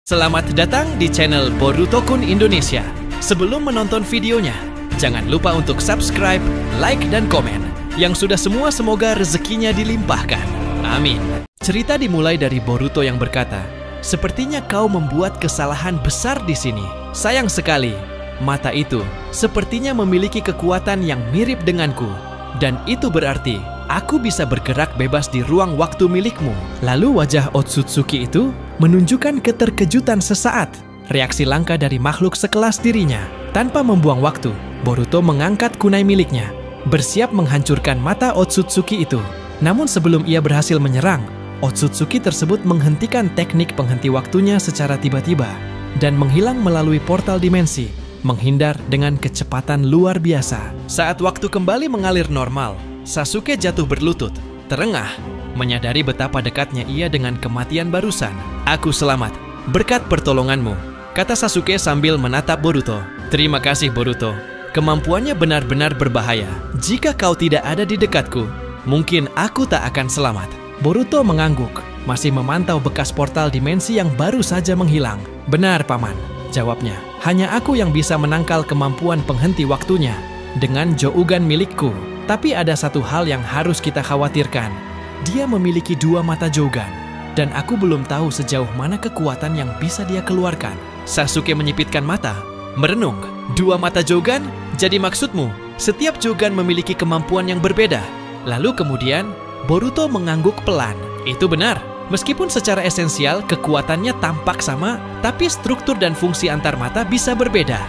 Selamat datang di channel Boruto-kun Indonesia. Sebelum menonton videonya, jangan lupa untuk subscribe, like, dan komen. Yang sudah semua semoga rezekinya dilimpahkan. Amin. Cerita dimulai dari Boruto yang berkata, "Sepertinya kau membuat kesalahan besar di sini. Sayang sekali, mata itu sepertinya memiliki kekuatan yang mirip denganku. Dan itu berarti aku bisa bergerak bebas di ruang waktu milikmu." Lalu wajah Otsutsuki itu menunjukkan keterkejutan sesaat. Reaksi langka dari makhluk sekelas dirinya. Tanpa membuang waktu, Boruto mengangkat kunai miliknya, bersiap menghancurkan mata Otsutsuki itu. Namun sebelum ia berhasil menyerang, Otsutsuki tersebut menghentikan teknik penghenti waktunya secara tiba-tiba dan menghilang melalui portal dimensi, menghindar dengan kecepatan luar biasa. Saat waktu kembali mengalir normal, Sasuke jatuh berlutut, terengah, menyadari betapa dekatnya ia dengan kematian barusan. "Aku selamat, berkat pertolonganmu," kata Sasuke sambil menatap Boruto. "Terima kasih Boruto, kemampuannya benar-benar berbahaya. Jika kau tidak ada di dekatku, mungkin aku tak akan selamat." Boruto mengangguk, masih memantau bekas portal dimensi yang baru saja menghilang. "Benar Paman," jawabnya. "Hanya aku yang bisa menangkal kemampuan penghenti waktunya dengan Jougan milikku. Tapi ada satu hal yang harus kita khawatirkan. Dia memiliki 2 mata Jougan, dan aku belum tahu sejauh mana kekuatan yang bisa dia keluarkan." Sasuke menyipitkan mata, merenung. "2 mata Jougan? Jadi maksudmu, setiap Jougan memiliki kemampuan yang berbeda?" Lalu kemudian, Boruto mengangguk pelan. "Itu benar. Meskipun secara esensial kekuatannya tampak sama, tapi struktur dan fungsi antar mata bisa berbeda.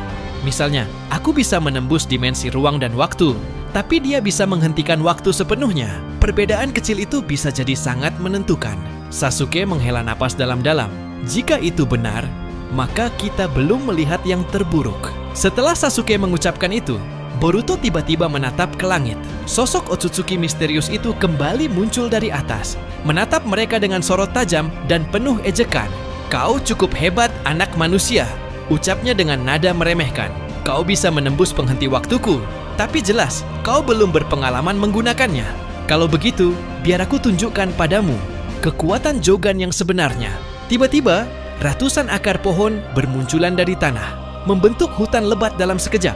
Misalnya, aku bisa menembus dimensi ruang dan waktu, tapi dia bisa menghentikan waktu sepenuhnya. Perbedaan kecil itu bisa jadi sangat menentukan." Sasuke menghela napas dalam-dalam. "Jika itu benar, maka kita belum melihat yang terburuk." Setelah Sasuke mengucapkan itu, Boruto tiba-tiba menatap ke langit. Sosok Otsutsuki misterius itu kembali muncul dari atas, menatap mereka dengan sorot tajam dan penuh ejekan. "Kau cukup hebat, anak manusia," ucapnya dengan nada meremehkan. "Kau bisa menembus penghenti waktuku, tapi jelas kau belum berpengalaman menggunakannya. Kalau begitu, biar aku tunjukkan padamu kekuatan Jougan yang sebenarnya." Tiba-tiba, ratusan akar pohon bermunculan dari tanah, membentuk hutan lebat dalam sekejap.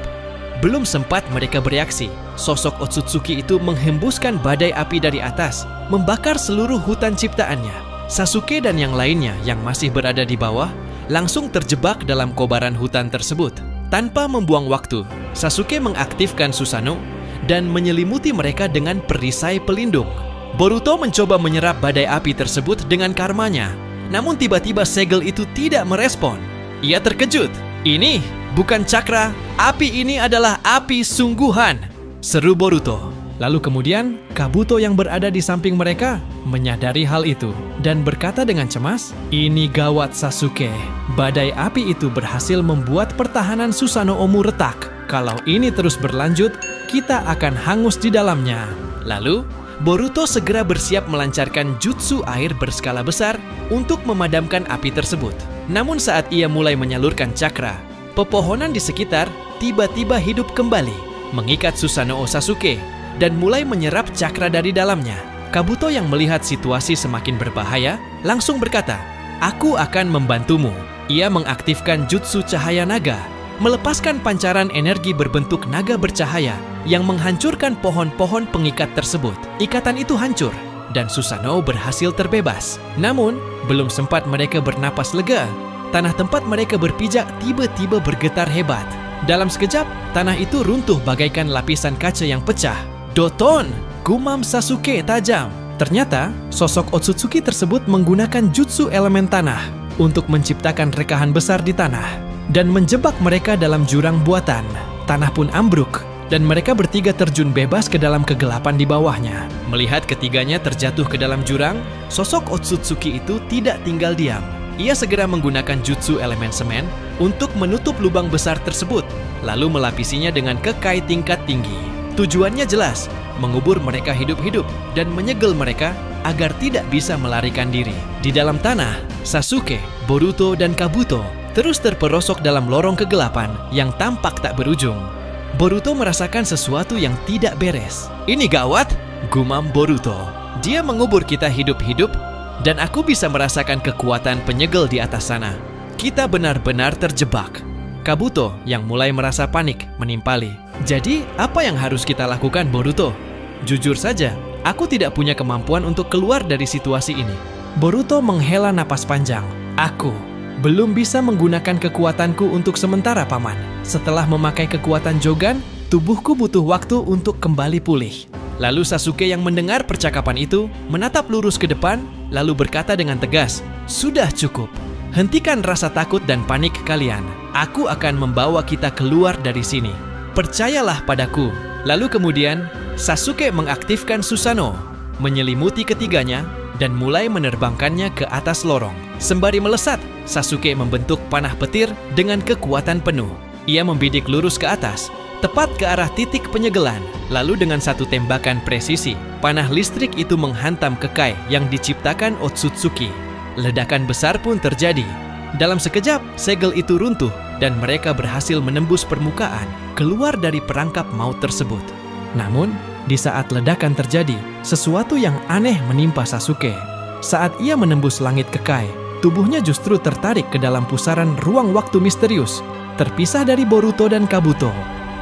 Belum sempat mereka bereaksi, sosok Otsutsuki itu menghembuskan badai api dari atas, membakar seluruh hutan ciptaannya. Sasuke dan yang lainnya yang masih berada di bawah langsung terjebak dalam kobaran hutan tersebut. Tanpa membuang waktu, Sasuke mengaktifkan Susanoo dan menyelimuti mereka dengan perisai pelindung. Boruto mencoba menyerap badai api tersebut dengan karmanya, namun tiba-tiba segel itu tidak merespon. Ia terkejut. "Ini bukan cakra, api ini adalah api sungguhan," seru Boruto. Lalu kemudian, Kabuto yang berada di samping mereka menyadari hal itu dan berkata dengan cemas, "Ini gawat Sasuke. Badai api itu berhasil membuat pertahanan Susanoo-mu retak. Kalau ini terus berlanjut, kita akan hangus di dalamnya." Lalu, Boruto segera bersiap melancarkan jutsu air berskala besar untuk memadamkan api tersebut. Namun saat ia mulai menyalurkan cakra, pepohonan di sekitar tiba-tiba hidup kembali, mengikat Susanoo Sasuke, dan mulai menyerap cakra dari dalamnya. Kabuto yang melihat situasi semakin berbahaya, langsung berkata, "Aku akan membantumu." Ia mengaktifkan jutsu cahaya naga, melepaskan pancaran energi berbentuk naga bercahaya yang menghancurkan pohon-pohon pengikat tersebut. Ikatan itu hancur, dan Susanoo berhasil terbebas. Namun, belum sempat mereka bernapas lega, tanah tempat mereka berpijak tiba-tiba bergetar hebat. Dalam sekejap, tanah itu runtuh bagaikan lapisan kaca yang pecah. "Doton!" gumam Sasuke tajam. Ternyata, sosok Otsutsuki tersebut menggunakan jutsu elemen tanah untuk menciptakan rekahan besar di tanah dan menjebak mereka dalam jurang buatan. Tanah pun ambruk, dan mereka bertiga terjun bebas ke dalam kegelapan di bawahnya. Melihat ketiganya terjatuh ke dalam jurang, sosok Otsutsuki itu tidak tinggal diam. Ia segera menggunakan jutsu elemen semen untuk menutup lubang besar tersebut, lalu melapisinya dengan kekai tingkat tinggi. Tujuannya jelas, mengubur mereka hidup-hidup dan menyegel mereka agar tidak bisa melarikan diri. Di dalam tanah, Sasuke, Boruto, dan Kabuto terus terperosok dalam lorong kegelapan yang tampak tak berujung. Boruto merasakan sesuatu yang tidak beres. "Ini gawat," gumam Boruto. "Dia mengubur kita hidup-hidup, dan aku bisa merasakan kekuatan penyegel di atas sana. Kita benar-benar terjebak." Kabuto yang mulai merasa panik menimpali. "Jadi, apa yang harus kita lakukan, Boruto?" "Jujur saja, aku tidak punya kemampuan untuk keluar dari situasi ini." Boruto menghela napas panjang. "Aku belum bisa menggunakan kekuatanku untuk sementara, Paman. Setelah memakai kekuatan Jogan, tubuhku butuh waktu untuk kembali pulih." Lalu Sasuke yang mendengar percakapan itu menatap lurus ke depan, lalu berkata dengan tegas, "Sudah cukup. Hentikan rasa takut dan panik kalian. Aku akan membawa kita keluar dari sini. Percayalah padaku." Lalu kemudian Sasuke mengaktifkan Susanoo, menyelimuti ketiganya, dan mulai menerbangkannya ke atas lorong. Sembari melesat, Sasuke membentuk panah petir dengan kekuatan penuh. Ia membidik lurus ke atas, tepat ke arah titik penyegelan. Lalu dengan satu tembakan presisi, panah listrik itu menghantam kekai yang diciptakan Otsutsuki. Ledakan besar pun terjadi. Dalam sekejap, segel itu runtuh dan mereka berhasil menembus permukaan keluar dari perangkap maut tersebut. Namun, di saat ledakan terjadi, sesuatu yang aneh menimpa Sasuke. Saat ia menembus langit kekai, tubuhnya justru tertarik ke dalam pusaran ruang waktu misterius, terpisah dari Boruto dan Kabuto.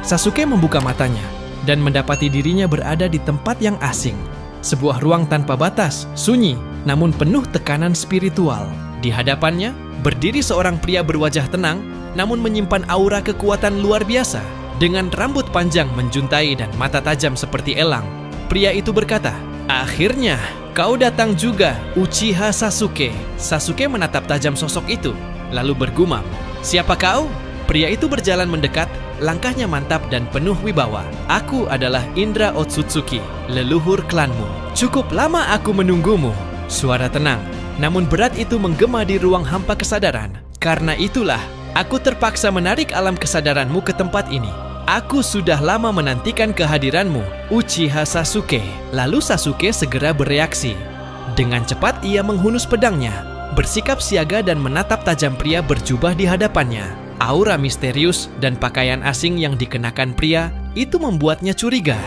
Sasuke membuka matanya dan mendapati dirinya berada di tempat yang asing. Sebuah ruang tanpa batas, sunyi, namun penuh tekanan spiritual. Di hadapannya, berdiri seorang pria berwajah tenang, namun menyimpan aura kekuatan luar biasa. Dengan rambut panjang menjuntai dan mata tajam seperti elang, pria itu berkata, "Akhirnya, kau datang juga, Uchiha Sasuke." Sasuke menatap tajam sosok itu, lalu bergumam, "Siapa kau?" Pria itu berjalan mendekat, langkahnya mantap dan penuh wibawa. "Aku adalah Indra Otsutsuki, leluhur klanmu. Cukup lama aku menunggumu." Suara tenang, namun berat itu menggema di ruang hampa kesadaran. "Karena itulah, aku terpaksa menarik alam kesadaranmu ke tempat ini. Aku sudah lama menantikan kehadiranmu, Uchiha Sasuke." Lalu Sasuke segera bereaksi. Dengan cepat ia menghunus pedangnya, bersikap siaga dan menatap tajam pria berjubah di hadapannya. Aura misterius dan pakaian asing yang dikenakan pria itu membuatnya curiga.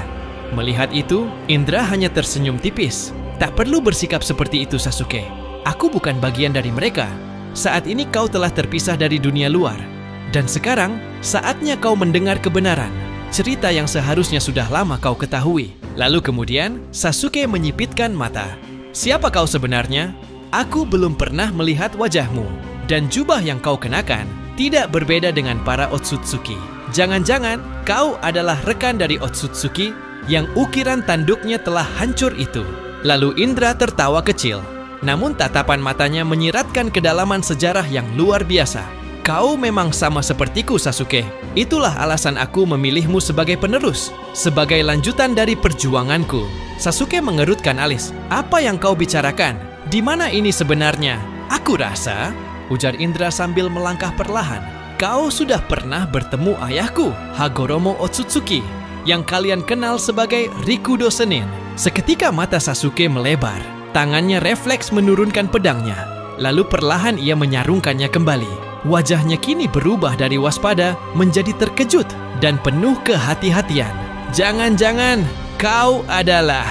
Melihat itu, Indra hanya tersenyum tipis. "Tak perlu bersikap seperti itu, Sasuke. Aku bukan bagian dari mereka. Saat ini kau telah terpisah dari dunia luar. Dan sekarang, saatnya kau mendengar kebenaran. Cerita yang seharusnya sudah lama kau ketahui." Lalu kemudian, Sasuke menyipitkan mata. "Siapa kau sebenarnya? Aku belum pernah melihat wajahmu. Dan jubah yang kau kenakan tidak berbeda dengan para Otsutsuki. Jangan-jangan kau adalah rekan dari Otsutsuki yang ukiran tanduknya telah hancur itu." Lalu Indra tertawa kecil. Namun tatapan matanya menyiratkan kedalaman sejarah yang luar biasa. "Kau memang sama sepertiku, Sasuke. Itulah alasan aku memilihmu sebagai penerus, sebagai lanjutan dari perjuanganku." Sasuke mengerutkan alis. "Apa yang kau bicarakan? Di mana ini sebenarnya?" "Aku rasa," ujar Indra sambil melangkah perlahan, "kau sudah pernah bertemu ayahku, Hagoromo Otsutsuki, yang kalian kenal sebagai Rikudo Senin." Seketika mata Sasuke melebar. Tangannya refleks menurunkan pedangnya. Lalu perlahan ia menyarungkannya kembali. Wajahnya kini berubah dari waspada menjadi terkejut dan penuh kehati-hatian. "Jangan-jangan kau adalah..."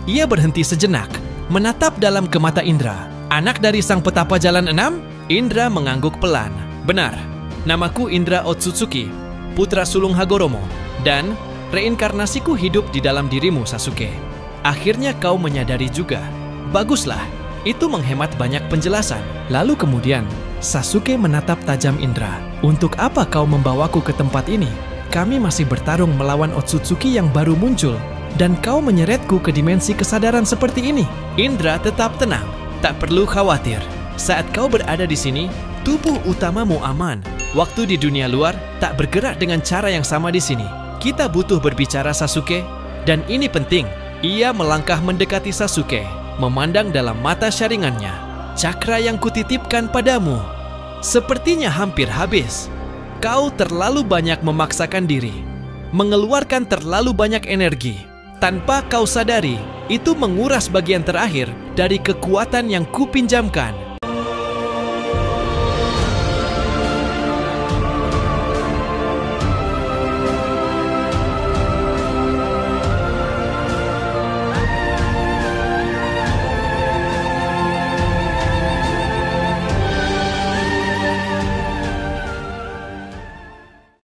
Ia berhenti sejenak, menatap dalam ke mata Indra. "Anak dari sang petapa jalan 6? Indra mengangguk pelan. "Benar, namaku Indra Otsutsuki, putra sulung Hagoromo, dan reinkarnasiku hidup di dalam dirimu, Sasuke. Akhirnya kau menyadari juga. Baguslah, itu menghemat banyak penjelasan." Lalu kemudian, Sasuke menatap tajam Indra. "Untuk apa kau membawaku ke tempat ini? Kami masih bertarung melawan Otsutsuki yang baru muncul, dan kau menyeretku ke dimensi kesadaran seperti ini." Indra tetap tenang. "Tak perlu khawatir. Saat kau berada di sini, tubuh utamamu aman. Waktu di dunia luar tak bergerak dengan cara yang sama di sini. Kita butuh berbicara, Sasuke. Dan ini penting." Ia melangkah mendekati Sasuke, memandang dalam mata syaringannya. "Cakra yang kutitipkan padamu sepertinya hampir habis. Kau terlalu banyak memaksakan diri, mengeluarkan terlalu banyak energi. Tanpa kau sadari, itu menguras bagian terakhir dari kekuatan yang kupinjamkan.